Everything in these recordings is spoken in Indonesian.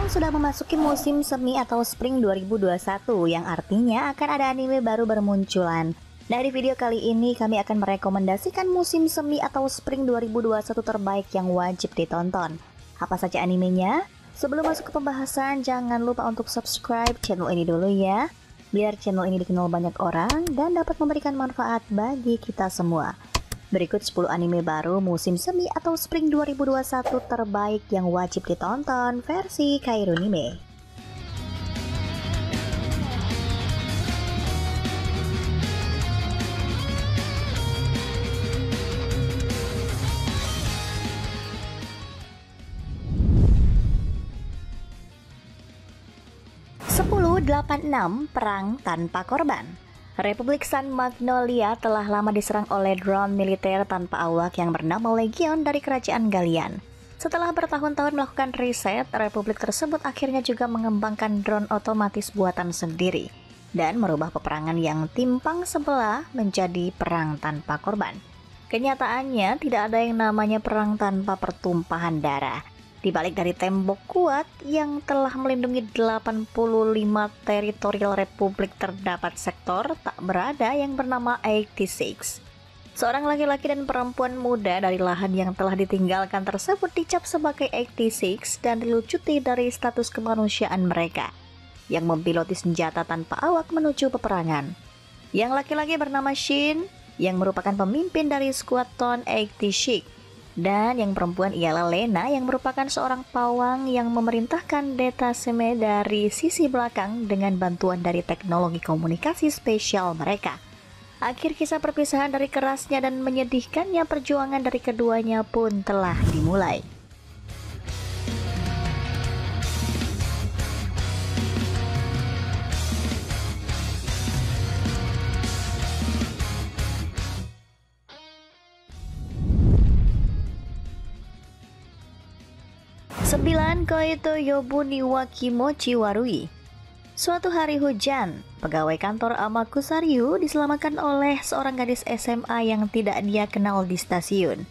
Sekarang sudah memasuki musim semi atau spring 2021 yang artinya akan ada anime baru bermunculan. Nah, di video kali ini kami akan merekomendasikan musim semi atau spring 2021 terbaik yang wajib ditonton. Apa saja animenya? Sebelum masuk ke pembahasan, jangan lupa untuk subscribe channel ini dulu ya, biar channel ini dikenal banyak orang dan dapat memberikan manfaat bagi kita semua. Berikut 10 anime baru musim semi atau spring 2021 terbaik yang wajib ditonton versi Kairunime. Perang Tanpa Korban. Republik San Magnolia telah lama diserang oleh drone militer tanpa awak yang bernama Legion dari Kerajaan Galian. Setelah bertahun-tahun melakukan riset, republik tersebut akhirnya juga mengembangkan drone otomatis buatan sendiri dan merubah peperangan yang timpang sebelah menjadi perang tanpa korban. Kenyataannya tidak ada yang namanya perang tanpa pertumpahan darah. Di balik dari tembok kuat yang telah melindungi 85 teritorial republik terdapat sektor tak berada yang bernama 86. Seorang laki-laki dan perempuan muda dari lahan yang telah ditinggalkan tersebut dicap sebagai 86 dan dilucuti dari status kemanusiaan mereka yang mempiloti senjata tanpa awak menuju peperangan. Yang laki-laki bernama Shin yang merupakan pemimpin dari skuadron 86. Dan yang perempuan ialah Lena yang merupakan seorang pawang yang memerintahkan detaseme dari sisi belakang dengan bantuan dari teknologi komunikasi spesial mereka. Akhir kisah perpisahan dari kerasnya dan menyedihkannya perjuangan dari keduanya pun telah dimulai. Koito Yobuni wa Kimochi Warui. Suatu hari hujan, pegawai kantor Amakusaryu diselamatkan oleh seorang gadis SMA yang tidak dia kenal di stasiun.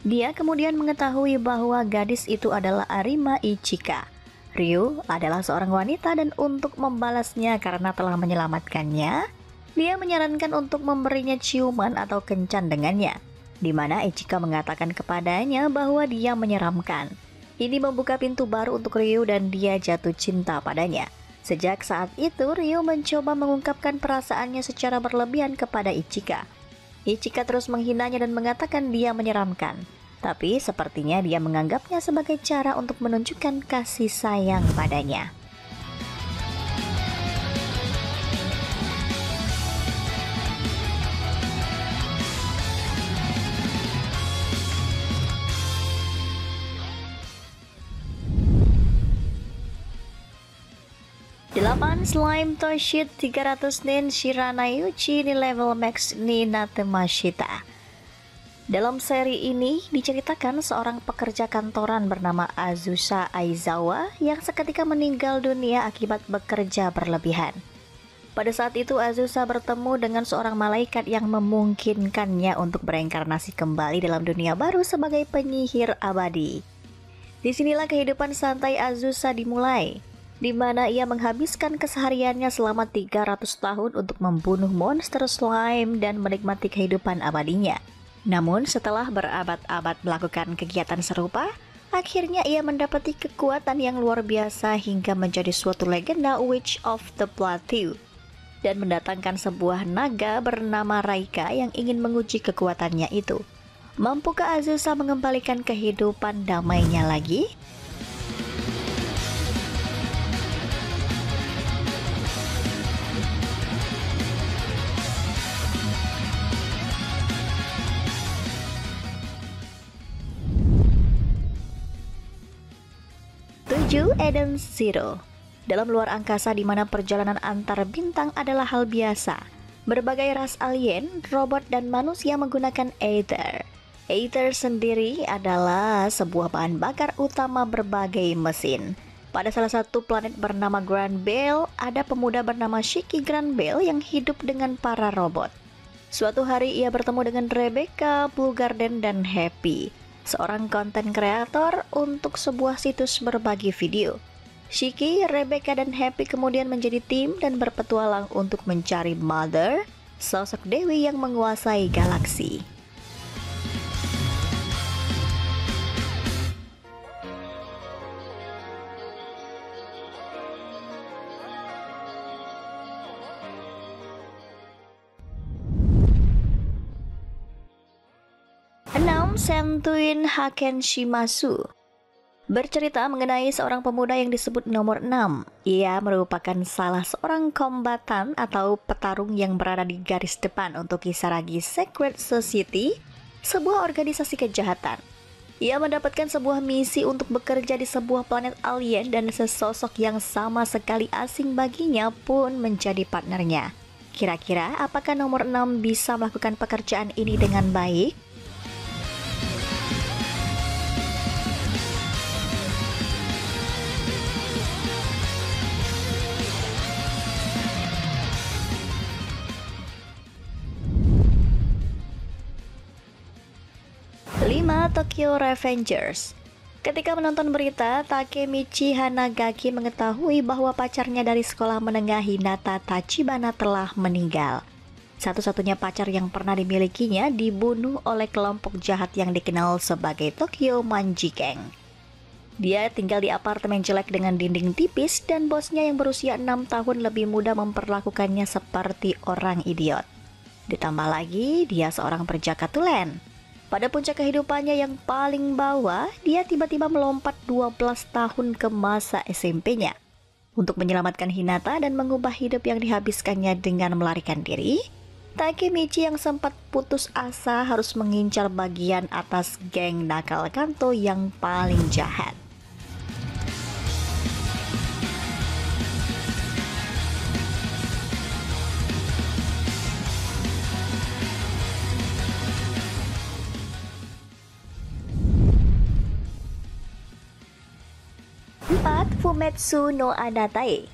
Dia kemudian mengetahui bahwa gadis itu adalah Arima Ichika. Ryu adalah seorang wanita dan untuk membalasnya karena telah menyelamatkannya, dia menyarankan untuk memberinya ciuman atau kencan dengannya, di mana Ichika mengatakan kepadanya bahwa dia menyeramkan. Ini membuka pintu baru untuk Ryu dan dia jatuh cinta padanya. Sejak saat itu, Ryu mencoba mengungkapkan perasaannya secara berlebihan kepada Ichika. Ichika terus menghinanya dan mengatakan dia menyeramkan. Tapi sepertinya dia menganggapnya sebagai cara untuk menunjukkan kasih sayang padanya. Slime Toshit 300 nin Shiranayuchi di level max ni Natemashita. Dalam seri ini diceritakan seorang pekerja kantoran bernama Azusa Aizawa yang seketika meninggal dunia akibat bekerja berlebihan. Pada saat itu Azusa bertemu dengan seorang malaikat yang memungkinkannya untuk bereinkarnasi kembali dalam dunia baru sebagai penyihir abadi. Disinilah kehidupan santai Azusa dimulai, di mana ia menghabiskan kesehariannya selama 300 tahun untuk membunuh monster slime dan menikmati kehidupan abadinya. Namun setelah berabad-abad melakukan kegiatan serupa, akhirnya ia mendapati kekuatan yang luar biasa hingga menjadi suatu legenda Witch of the Plateau dan mendatangkan sebuah naga bernama Raika yang ingin menguji kekuatannya itu. Mampukah Azusa mengembalikan kehidupan damainya lagi? Eden Zero. Dalam luar angkasa di mana perjalanan antar bintang adalah hal biasa, berbagai ras alien, robot, dan manusia menggunakan Aether. Aether sendiri adalah sebuah bahan bakar utama berbagai mesin. Pada salah satu planet bernama Grand Bale, ada pemuda bernama Shiki Grand Bale yang hidup dengan para robot. Suatu hari ia bertemu dengan Rebecca, Blue Garden, dan Happy, seorang konten kreator untuk sebuah situs berbagi video. Shiki, Rebecca, dan Happy kemudian menjadi tim dan berpetualang untuk mencari Mother, sosok dewi yang menguasai galaksi. Sentuin Haken Shimasu bercerita mengenai seorang pemuda yang disebut nomor 6. Ia merupakan salah seorang kombatan atau petarung yang berada di garis depan untuk Kisaragi Secret Society, sebuah organisasi kejahatan. Ia mendapatkan sebuah misi untuk bekerja di sebuah planet alien dan sesosok yang sama sekali asing baginya pun menjadi partnernya. Kira-kira apakah nomor 6 bisa melakukan pekerjaan ini dengan baik? Tokyo Revengers. Ketika menonton berita, Takemichi Hanagaki mengetahui bahwa pacarnya dari sekolah menengah Hinata Tachibana telah meninggal. Satu-satunya pacar yang pernah dimilikinya dibunuh oleh kelompok jahat yang dikenal sebagai Tokyo Manjikeng. Dia tinggal di apartemen jelek dengan dinding tipis dan bosnya yang berusia 6 tahun lebih muda memperlakukannya seperti orang idiot. Ditambah lagi, dia seorang perjaka tulen. Pada puncak kehidupannya yang paling bawah, dia tiba-tiba melompat 12 tahun ke masa SMP-nya. Untuk menyelamatkan Hinata dan mengubah hidup yang dihabiskannya dengan melarikan diri, Takemichi yang sempat putus asa harus mengincar bagian atas geng nakal Kanto yang paling jahat. Fumetsu no Anatae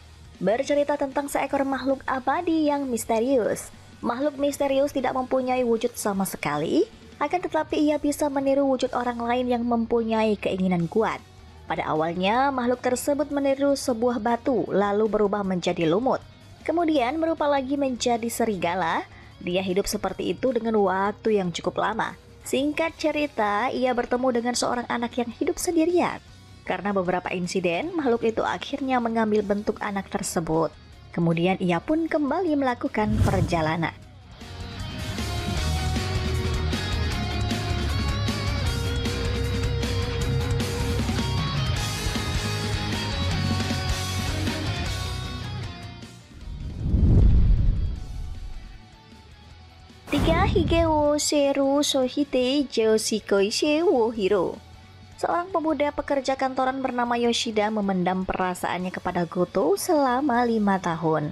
bercerita tentang seekor makhluk abadi yang misterius. Makhluk misterius tidak mempunyai wujud sama sekali, akan tetapi ia bisa meniru wujud orang lain yang mempunyai keinginan kuat. Pada awalnya, makhluk tersebut meniru sebuah batu, lalu berubah menjadi lumut. Kemudian berubah lagi menjadi serigala. Dia hidup seperti itu dengan waktu yang cukup lama. Singkat cerita, ia bertemu dengan seorang anak yang hidup sendirian. Karena beberapa insiden, makhluk itu akhirnya mengambil bentuk anak tersebut. Kemudian ia pun kembali melakukan perjalanan. Higeo Seru Sohite Joshikoishe Wohiro. Seorang pemuda pekerja kantoran bernama Yoshida memendam perasaannya kepada Goto selama 5 tahun.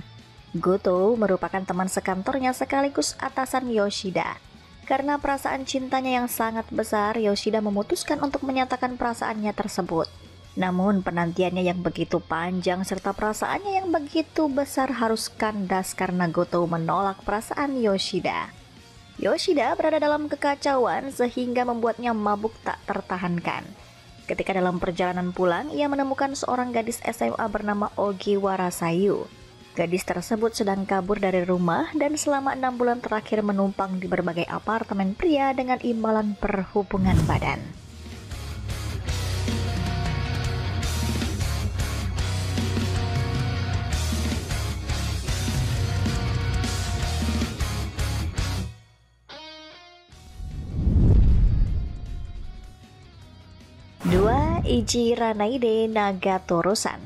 Goto merupakan teman sekantornya sekaligus atasan Yoshida. Karena perasaan cintanya yang sangat besar, Yoshida memutuskan untuk menyatakan perasaannya tersebut. Namun penantiannya yang begitu panjang serta perasaannya yang begitu besar harus kandas karena Goto menolak perasaan Yoshida. Yoshida berada dalam kekacauan sehingga membuatnya mabuk tak tertahankan. Ketika dalam perjalanan pulang, ia menemukan seorang gadis SMA bernama Ogiwara Sayu. Gadis tersebut sedang kabur dari rumah dan selama 6 bulan terakhir menumpang di berbagai apartemen pria dengan imbalan perhubungan badan. Ichi Ranaide Nagatoro-san.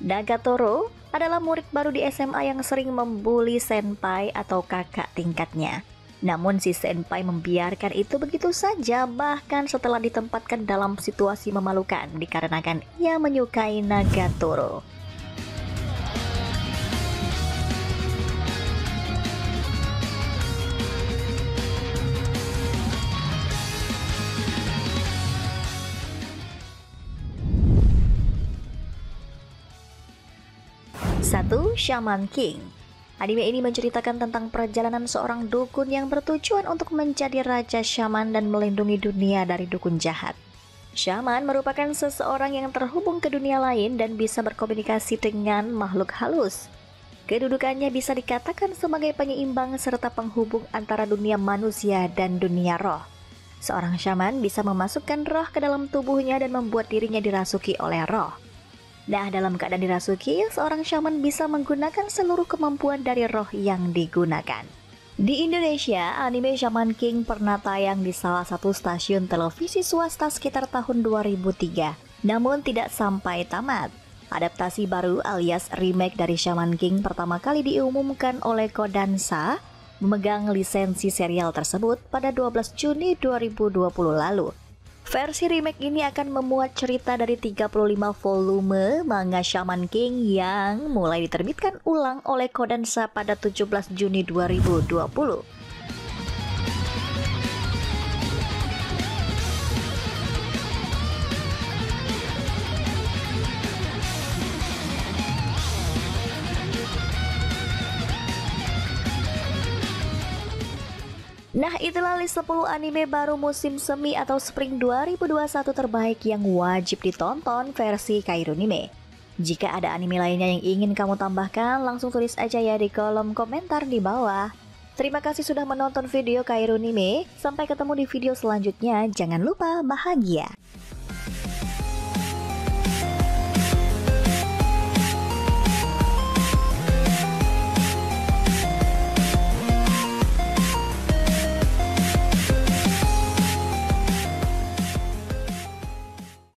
Nagatoro adalah murid baru di SMA yang sering membuli senpai atau kakak tingkatnya. Namun si senpai membiarkan itu begitu saja, bahkan setelah ditempatkan dalam situasi memalukan dikarenakan ia menyukai Nagatoro. Shaman King. Anime ini menceritakan tentang perjalanan seorang dukun yang bertujuan untuk menjadi raja shaman dan melindungi dunia dari dukun jahat. Syaman merupakan seseorang yang terhubung ke dunia lain dan bisa berkomunikasi dengan makhluk halus. Kedudukannya bisa dikatakan sebagai penyeimbang serta penghubung antara dunia manusia dan dunia roh. Seorang syaman bisa memasukkan roh ke dalam tubuhnya dan membuat dirinya dirasuki oleh roh. Nah, dalam keadaan dirasuki, seorang syaman bisa menggunakan seluruh kemampuan dari roh yang digunakan. Di Indonesia, anime Shaman King pernah tayang di salah satu stasiun televisi swasta sekitar tahun 2003, namun tidak sampai tamat. Adaptasi baru alias remake dari Shaman King pertama kali diumumkan oleh Kodansha, memegang lisensi serial tersebut pada 12 Juni 2020 lalu. Versi remake ini akan memuat cerita dari 35 volume manga Shaman King yang mulai diterbitkan ulang oleh Kodansha pada 17 Juni 2020. Nah, itulah list 10 anime baru musim semi atau Spring 2021 terbaik yang wajib ditonton versi Kairunime. Jika ada anime lainnya yang ingin kamu tambahkan, langsung tulis aja ya di kolom komentar di bawah. Terima kasih sudah menonton video Kairunime. Sampai ketemu di video selanjutnya. Jangan lupa bahagia.